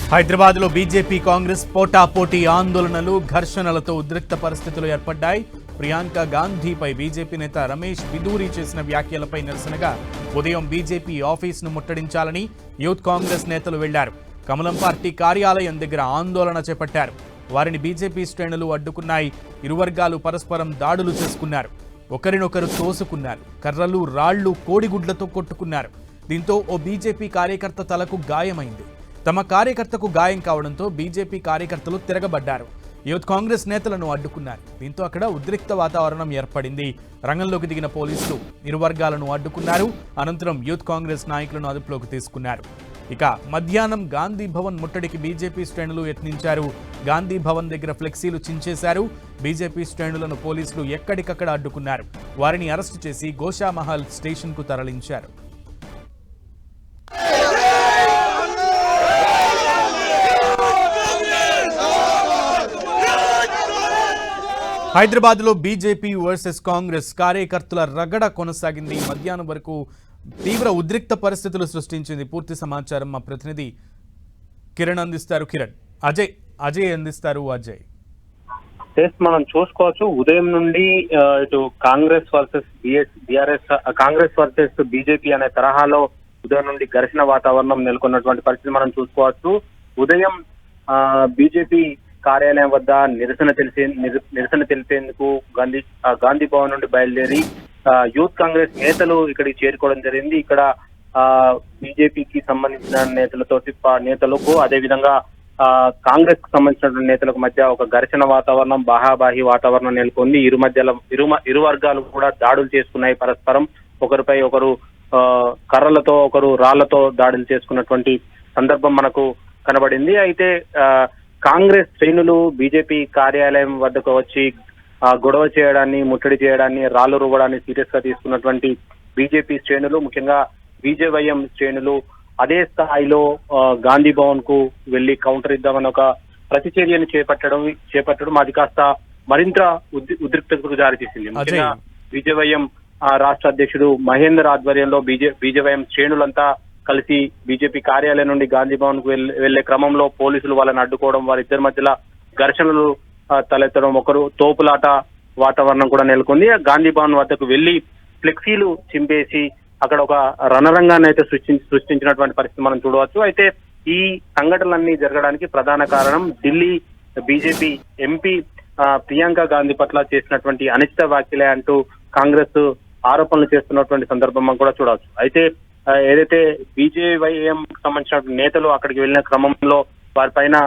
హైదరాబాద్లో బీజేపీ కాంగ్రెస్ పోటాపోటీ ఆందోళనలు ఘర్షణలతో ఉద్రిక్త పరిస్థితులు ఏర్పడ్డాయి. ప్రియాంక గాంధీపై బీజేపీ నేత రమేష్ బిదూరి చేసిన వ్యాఖ్యలపై నిరసనగా ఉదయం బీజేపీ ఆఫీసును ముట్టడించాలని యూత్ కాంగ్రెస్ నేతలు వెళ్లారు. కమలం పార్టీ కార్యాలయం దగ్గర ఆందోళన చేపట్టారు. వారిని బీజేపీ శ్రేణులు అడ్డుకున్నాయి. ఇరు వర్గాలు పరస్పరం దాడులు చేసుకున్నారు. ఒకరినొకరు తోసుకున్నారు. కర్రలు, రాళ్లు, కోడిగుడ్లతో కొట్టుకున్నారు. దీంతో ఓ బీజేపీ కార్యకర్త తలకు గాయమైంది. తమ కార్యకర్తకు గాయం కావడంతో బీజేపీ కార్యకర్తలు తిరగబడ్డారు. యూత్ కాంగ్రెస్ నేతలను అడ్డుకున్నారు. దీంతో అక్కడ ఉద్రిక్త వాతావరణం ఏర్పడింది. రంగంలోకి దిగిన పోలీసులు ఇరు వర్గాలను అడ్డుకున్నారు. అనంతరం యూత్ కాంగ్రెస్ నాయకులను అదుపులోకి తీసుకున్నారు. ఇక మధ్యాహ్నం గాంధీ భవన్ ముట్టడికి బీజేపీ శ్రేణులు యత్నించారు. గాంధీ భవన్ దగ్గర ఫ్లెక్సీలు చించేశారు. బీజేపీ శ్రేణులను పోలీసులు ఎక్కడికక్కడ అడ్డుకున్నారు. వారిని అరెస్టు చేసి గోషామహల్ స్టేషన్కు తరలించారు. హైదరాబాద్లో బీజేపీ వర్సెస్ కాంగ్రెస్ కార్యకర్తల రగడ కొనసాగింది. మధ్యాహ్నం వరకు తీవ్ర ఉద్రిక్త పరిస్థితులు సృష్టించింది. పూర్తి సమాచారం మా ప్రతినిధి కిరణ్ అందిస్తారు. అజయ్ అందిస్తారు. అజయ్, మనం చూసుకోవచ్చు, ఉదయం నుండి ఇటు Congress versus BRS, Congress versus BJP అనే తరహాలో ఉదయం నుండి ఘర్షణ వాతావరణం నెలకొన్నటువంటి పరిస్థితి మనం చూసుకోవచ్చు. ఉదయం బీజేపీ కార్యాలయం వద్ద నిరసన తెలిపేందుకు గాంధీ భవన్ నుండి బయలుదేరి యూత్ కాంగ్రెస్ నేతలు ఇక్కడికి చేరుకోవడం జరిగింది. ఇక్కడ బీజేపీకి సంబంధించిన నేతలకు అదేవిధంగా కాంగ్రెస్ కు సంబంధించిన నేతలకు మధ్య ఒక ఘర్షణ వాతావరణం, బాహాబాహి వాతావరణం నెలకొంది. ఇరు వర్గాలు కూడా దాడులు చేసుకున్నాయి. పరస్పరం ఒకరిపై ఒకరు కర్రలతో, ఒకరు రాళ్లతో దాడులు చేసుకున్నటువంటి సందర్భం మనకు కనబడింది. అయితే కాంగ్రెస్ శ్రేణులు బీజేపీ కార్యాలయం వద్దకు వచ్చి గొడవ చేయడాన్ని, ముట్టడి చేయడాన్ని, రాళ్లు రువ్వడాన్ని సీరియస్ గా తీసుకున్నటువంటి బీజేపీ శ్రేణులు, ముఖ్యంగా బీజేవైఎం శ్రేణులు అదే స్థాయిలో గాంధీ భవన్ కు వెళ్లి కౌంటర్ ఇద్దామని ఒక ప్రతిచర్యను చేపట్టడం అది కాస్త మరింత ఉద్రిక్తతకు దారితీసింది. ముఖ్యంగా బీజేవైఎం రాష్ట్ర అధ్యక్షుడు మహేందర్ ఆధ్వర్యంలో బీజేవైఎం శ్రేణులంతా కలిసి బీజేపీ కార్యాలయం నుండి గాంధీ భవన్ కు వెళ్లే క్రమంలో పోలీసులు వాళ్ళని అడ్డుకోవడం, వారిద్దరి మధ్యలో ఘర్షణలు తలెత్తడం, ఒకరు తోపులాట వాతావరణం కూడా నెలకొంది. గాంధీ భవన్ వద్దకు వెళ్లి ఫ్లెక్సీలు చింపేసి అక్కడ ఒక రణరంగాన్ని అయితే సృష్టించినటువంటి పరిస్థితి మనం చూడవచ్చు. అయితే ఈ సంఘటనలన్నీ జరగడానికి ప్రధాన కారణం ఢిల్లీ బీజేపీ ఎంపీ ప్రియాంక గాంధీ పట్ల చేసినటువంటి అనుచిత వ్యాఖ్యలే అంటూ కాంగ్రెస్ ఆరోపణలు చేస్తున్నటువంటి సందర్భం మనం కూడా చూడవచ్చు. అయితే ఏదైతే బీజేవైఎం సంబంధించిన నేతలు అక్కడికి వెళ్లిన క్రమంలో వారిపైన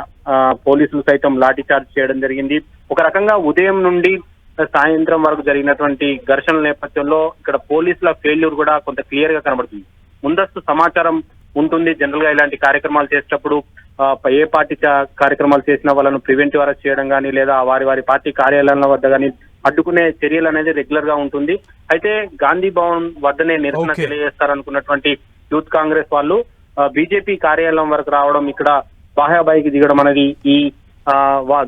పోలీసులు సైతం లాఠీ చార్జ్ చేయడం జరిగింది. ఒక రకంగా ఉదయం నుండి సాయంత్రం వరకు జరిగినటువంటి ఘర్షణల నేపథ్యంలో ఇక్కడ పోలీసుల ఫెయిల్యూర్ కూడా కొంత క్లియర్ గా కనబడుతుంది. ముందస్తు సమాచారం ఉంటుంది. జనరల్ గా ఇలాంటి కార్యక్రమాలు చేసేటప్పుడు ఏ పార్టీ కార్యక్రమాలు చేసిన వాళ్ళను ప్రివెంటివ్ అరెస్ట్ చేయడం కానీ, లేదా వారి పార్టీ కార్యాలయాల వద్ద కానీ అడ్డుకునే చర్యలు అనేది రెగ్యులర్ గా ఉంటుంది. అయితే గాంధీ భవన్ వద్దనే నిరసన తెలియజేస్తారనుకున్నటువంటి యూత్ కాంగ్రెస్ వాళ్ళు బీజేపీ కార్యాలయం వరకు రావడం, ఇక్కడ బాహాబాయికి దిగడం అనేది ఈ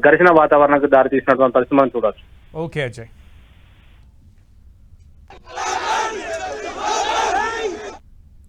ఘర్షణ వాతావరణానికి దారితీసినటువంటి పరిస్థితి మనం చూడవచ్చు. ఓకే అజయ్.